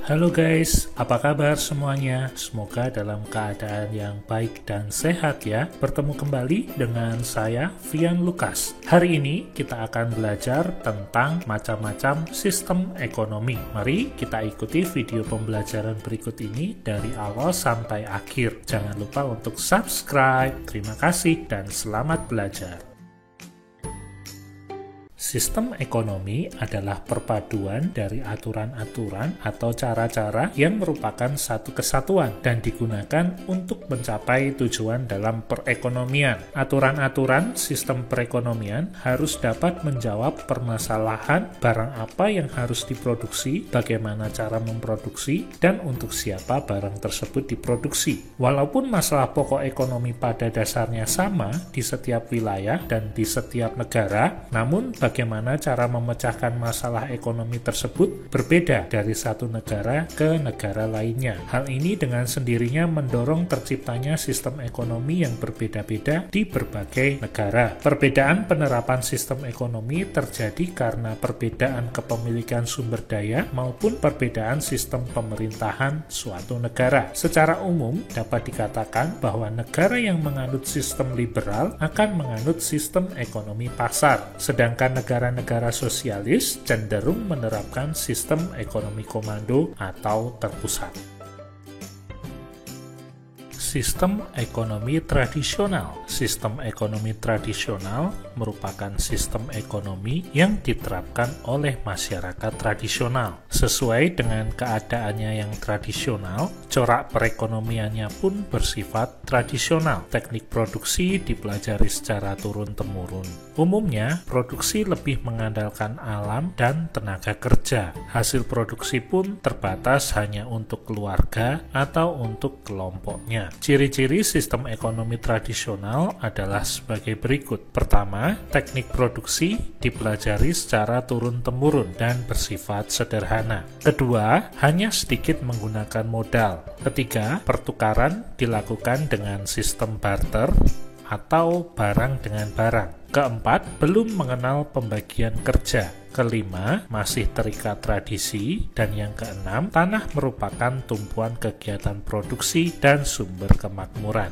Halo guys, apa kabar semuanya? Semoga dalam keadaan yang baik dan sehat ya. Bertemu kembali dengan saya, Vian Lucas. Hari ini kita akan belajar tentang macam-macam sistem ekonomi. Mari kita ikuti video pembelajaran berikut ini dari awal sampai akhir. Jangan lupa untuk subscribe. Terima kasih dan selamat belajar. Sistem ekonomi adalah perpaduan dari aturan-aturan atau cara-cara yang merupakan satu kesatuan dan digunakan untuk mencapai tujuan dalam perekonomian. Aturan-aturan sistem perekonomian harus dapat menjawab permasalahan barang apa yang harus diproduksi, bagaimana cara memproduksi, dan untuk siapa barang tersebut diproduksi. Walaupun masalah pokok ekonomi pada dasarnya sama di setiap wilayah dan di setiap negara, namun bagaimana cara memecahkan masalah ekonomi tersebut berbeda dari satu negara ke negara lainnya. Hal ini dengan sendirinya mendorong terciptanya sistem ekonomi yang berbeda-beda di berbagai negara. Perbedaan penerapan sistem ekonomi terjadi karena perbedaan kepemilikan sumber daya maupun perbedaan sistem pemerintahan suatu negara. Secara umum, dapat dikatakan bahwa negara yang menganut sistem liberal akan menganut sistem ekonomi pasar, sedangkan negara-negara sosialis cenderung menerapkan sistem ekonomi komando atau terpusat. Sistem ekonomi tradisional. Sistem ekonomi tradisional merupakan sistem ekonomi yang diterapkan oleh masyarakat tradisional. Sesuai dengan keadaannya yang tradisional, corak perekonomiannya pun bersifat tradisional. Teknik produksi dipelajari secara turun-temurun. Umumnya, produksi lebih mengandalkan alam dan tenaga kerja. Hasil produksi pun terbatas hanya untuk keluarga atau untuk kelompoknya. Ciri-ciri sistem ekonomi tradisional adalah sebagai berikut. Pertama, teknik produksi dipelajari secara turun-temurun dan bersifat sederhana. Kedua, hanya sedikit menggunakan modal. Ketiga, pertukaran dilakukan dengan sistem barter atau barang dengan barang. Keempat, belum mengenal pembagian kerja. Kelima, masih terikat tradisi. Dan yang keenam, tanah merupakan tumpuan kegiatan produksi dan sumber kemakmuran.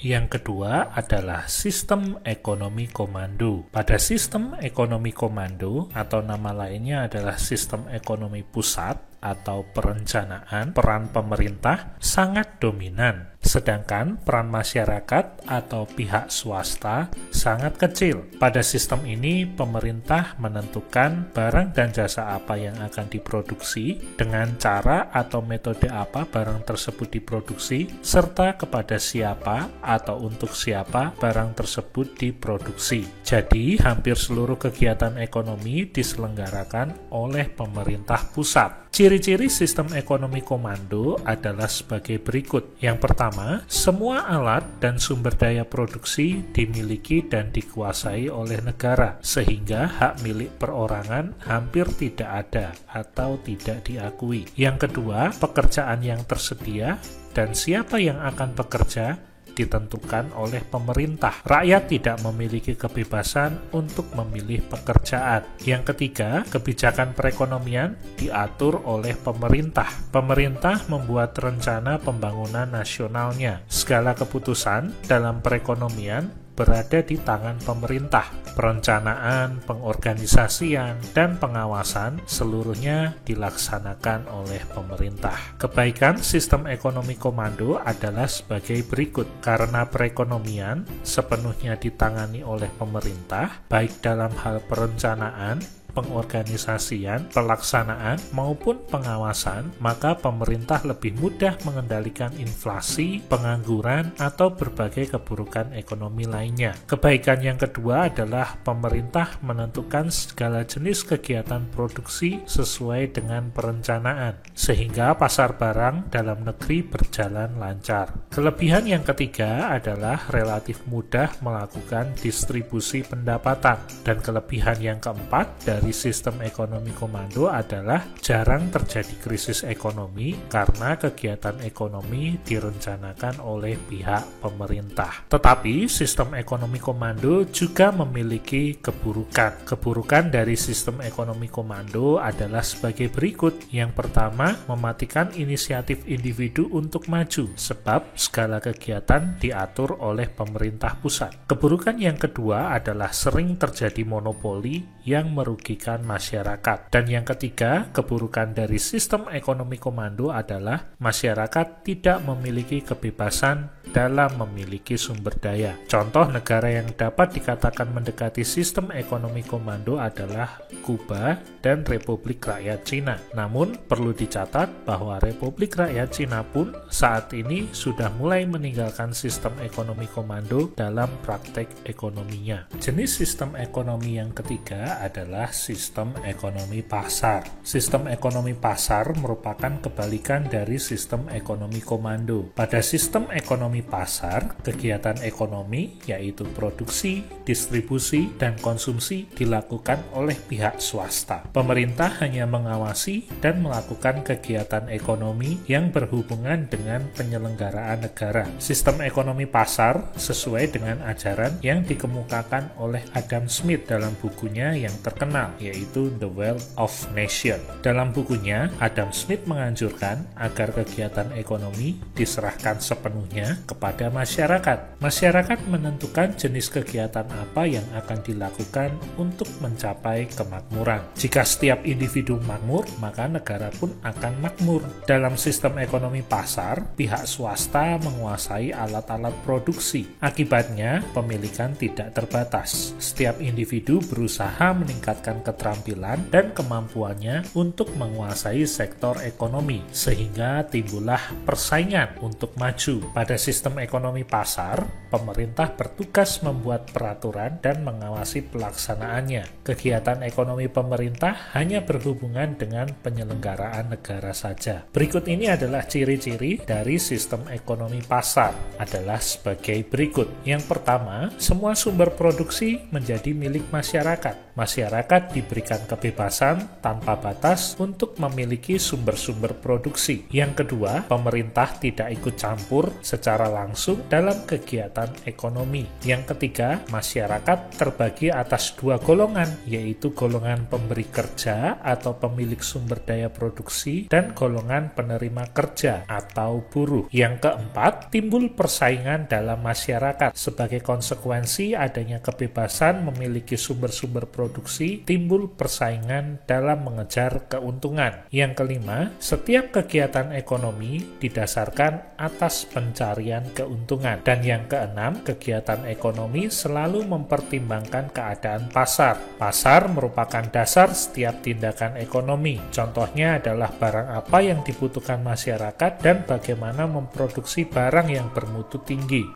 Yang kedua adalah sistem ekonomi komando. Pada sistem ekonomi komando, atau nama lainnya adalah sistem ekonomi pusat atau perencanaan, peran pemerintah sangat dominan, sedangkan peran masyarakat atau pihak swasta sangat kecil. Pada sistem ini, pemerintah menentukan barang dan jasa apa yang akan diproduksi, dengan cara atau metode apa barang tersebut diproduksi, serta kepada siapa atau untuk siapa barang tersebut diproduksi. Jadi, hampir seluruh kegiatan ekonomi diselenggarakan oleh pemerintah pusat. Ciri-ciri sistem ekonomi komando adalah sebagai berikut. Yang pertama, semua alat dan sumber daya produksi dimiliki dan dikuasai oleh negara, sehingga hak milik perorangan hampir tidak ada atau tidak diakui. Yang kedua, pekerjaan yang tersedia dan siapa yang akan bekerja ditentukan oleh pemerintah. Rakyat tidak memiliki kebebasan untuk memilih pekerjaan. Yang ketiga, kebijakan perekonomian diatur oleh pemerintah. Pemerintah membuat rencana pembangunan nasionalnya. Segala keputusan dalam perekonomian berada di tangan pemerintah. Perencanaan, pengorganisasian, dan pengawasan seluruhnya dilaksanakan oleh pemerintah. Kebaikan sistem ekonomi komando adalah sebagai berikut. Karena perekonomian sepenuhnya ditangani oleh pemerintah, baik dalam hal perencanaan, pengorganisasian, pelaksanaan, maupun pengawasan, maka pemerintah lebih mudah mengendalikan inflasi, pengangguran, atau berbagai keburukan ekonomi lainnya. Kebaikan yang kedua adalah pemerintah menentukan segala jenis kegiatan produksi sesuai dengan perencanaan, sehingga pasar barang dalam negeri berjalan lancar. Kelebihan yang ketiga adalah relatif mudah melakukan distribusi pendapatan, dan kelebihan yang keempat dari dari sistem ekonomi komando adalah jarang terjadi krisis ekonomi karena kegiatan ekonomi direncanakan oleh pihak pemerintah. Tetapi sistem ekonomi komando juga memiliki keburukan. Keburukan dari sistem ekonomi komando adalah sebagai berikut. Yang pertama, mematikan inisiatif individu untuk maju, sebab segala kegiatan diatur oleh pemerintah pusat. Keburukan yang kedua adalah sering terjadi monopoli yang merugikan masyarakat. Dan yang ketiga, keburukan dari sistem ekonomi komando adalah masyarakat tidak memiliki kebebasan dalam memiliki sumber daya. Contoh negara yang dapat dikatakan mendekati sistem ekonomi komando adalah Kuba dan Republik Rakyat Cina. Namun, perlu dicatat bahwa Republik Rakyat Cina pun saat ini sudah mulai meninggalkan sistem ekonomi komando dalam praktek ekonominya. Jenis sistem ekonomi yang ketiga adalah sistem ekonomi pasar. Sistem ekonomi pasar merupakan kebalikan dari sistem ekonomi komando. Pada sistem ekonomi pasar, kegiatan ekonomi yaitu produksi, distribusi, dan konsumsi dilakukan oleh pihak swasta. Pemerintah hanya mengawasi dan melakukan kegiatan ekonomi yang berhubungan dengan penyelenggaraan negara. Sistem ekonomi pasar sesuai dengan ajaran yang dikemukakan oleh Adam Smith dalam bukunya yang terkenal, yaitu The Wealth of Nations. Dalam bukunya, Adam Smith menganjurkan agar kegiatan ekonomi diserahkan sepenuhnya kepada masyarakat. Masyarakat menentukan jenis kegiatan apa yang akan dilakukan untuk mencapai kemakmuran. Jika setiap individu makmur, maka negara pun akan makmur. Dalam sistem ekonomi pasar, pihak swasta menguasai alat-alat produksi. Akibatnya, pemilikan tidak terbatas. Setiap individu berusaha meningkatkan keterampilan dan kemampuannya untuk menguasai sektor ekonomi, sehingga timbullah persaingan untuk maju. Pada sistem ekonomi pasar, pemerintah bertugas membuat peraturan dan mengawasi pelaksanaannya. Kegiatan ekonomi pemerintah hanya berhubungan dengan penyelenggaraan negara saja. Berikut ini adalah ciri-ciri dari sistem ekonomi pasar adalah sebagai berikut. Yang pertama, semua sumber produksi menjadi milik masyarakat. Masyarakat diberikan kebebasan tanpa batas untuk memiliki sumber-sumber produksi. Yang kedua, pemerintah tidak ikut campur secara langsung dalam kegiatan ekonomi. Yang ketiga, masyarakat terbagi atas dua golongan, yaitu golongan pemberi kerja atau pemilik sumber daya produksi dan golongan penerima kerja atau buruh. Yang keempat, timbul persaingan dalam masyarakat. Sebagai konsekuensi adanya kebebasan memiliki sumber-sumber produksi, timbul persaingan dalam mengejar keuntungan. Yang kelima, setiap kegiatan ekonomi didasarkan atas pencarian keuntungan. Dan yang keenam, kegiatan ekonomi selalu mempertimbangkan keadaan pasar. Pasar merupakan dasar setiap tindakan ekonomi. Contohnya adalah barang apa yang dibutuhkan masyarakat dan bagaimana memproduksi barang yang bermutu tinggi.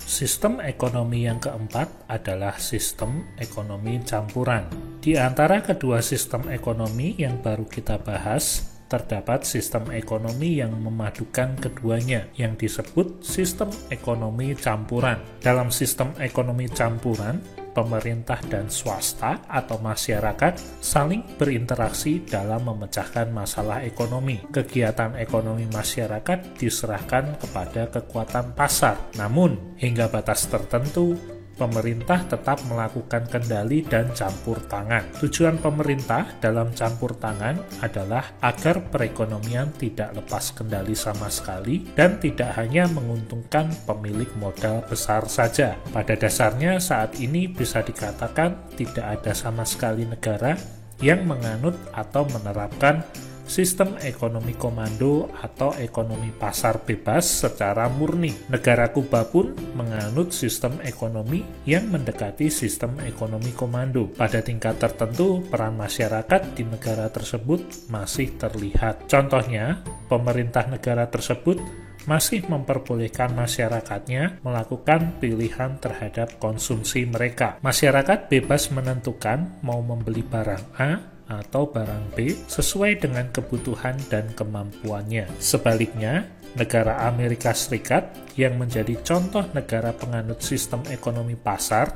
Sistem ekonomi yang keempat adalah sistem ekonomi campuran. Di antara kedua sistem ekonomi yang baru kita bahas, terdapat sistem ekonomi yang memadukan keduanya, yang disebut sistem ekonomi campuran. Dalam sistem ekonomi campuran, pemerintah dan swasta atau masyarakat saling berinteraksi dalam memecahkan masalah ekonomi. Kegiatan ekonomi masyarakat diserahkan kepada kekuatan pasar. Namun, hingga batas tertentu, pemerintah tetap melakukan kendali dan campur tangan. Tujuan pemerintah dalam campur tangan adalah agar perekonomian tidak lepas kendali sama sekali dan tidak hanya menguntungkan pemilik modal besar saja. Pada dasarnya saat ini bisa dikatakan tidak ada sama sekali negara yang menganut atau menerapkan sistem ekonomi komando atau ekonomi pasar bebas secara murni. Negara Kuba pun menganut sistem ekonomi yang mendekati sistem ekonomi komando. Pada tingkat tertentu, peran masyarakat di negara tersebut masih terlihat. Contohnya, pemerintah negara tersebut masih memperbolehkan masyarakatnya melakukan pilihan terhadap konsumsi mereka. Masyarakat bebas menentukan mau membeli barang A atau barang B sesuai dengan kebutuhan dan kemampuannya. Sebaliknya, negara Amerika Serikat yang menjadi contoh negara penganut sistem ekonomi pasar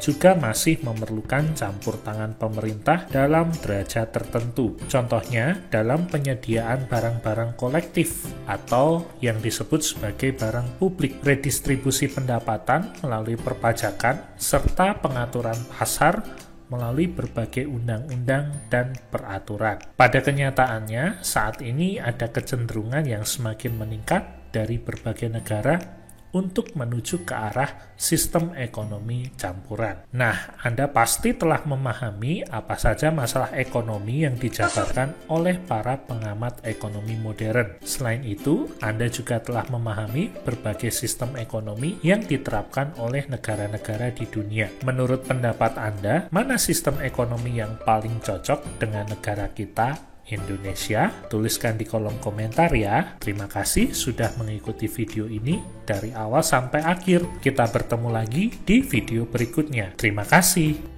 juga masih memerlukan campur tangan pemerintah dalam derajat tertentu. Contohnya, dalam penyediaan barang-barang kolektif atau yang disebut sebagai barang publik, redistribusi pendapatan melalui perpajakan, serta pengaturan pasar melalui berbagai undang-undang dan peraturan. Pada kenyataannya, saat ini ada kecenderungan yang semakin meningkat dari berbagai negara untuk menuju ke arah sistem ekonomi campuran. Nah, Anda pasti telah memahami apa saja masalah ekonomi yang dijabarkan oleh para pengamat ekonomi modern. Selain itu, Anda juga telah memahami berbagai sistem ekonomi yang diterapkan oleh negara-negara di dunia. Menurut pendapat Anda, mana sistem ekonomi yang paling cocok dengan negara kita, Indonesia? Tuliskan di kolom komentar ya. Terima kasih sudah mengikuti video ini dari awal sampai akhir. Kita bertemu lagi di video berikutnya. Terima kasih.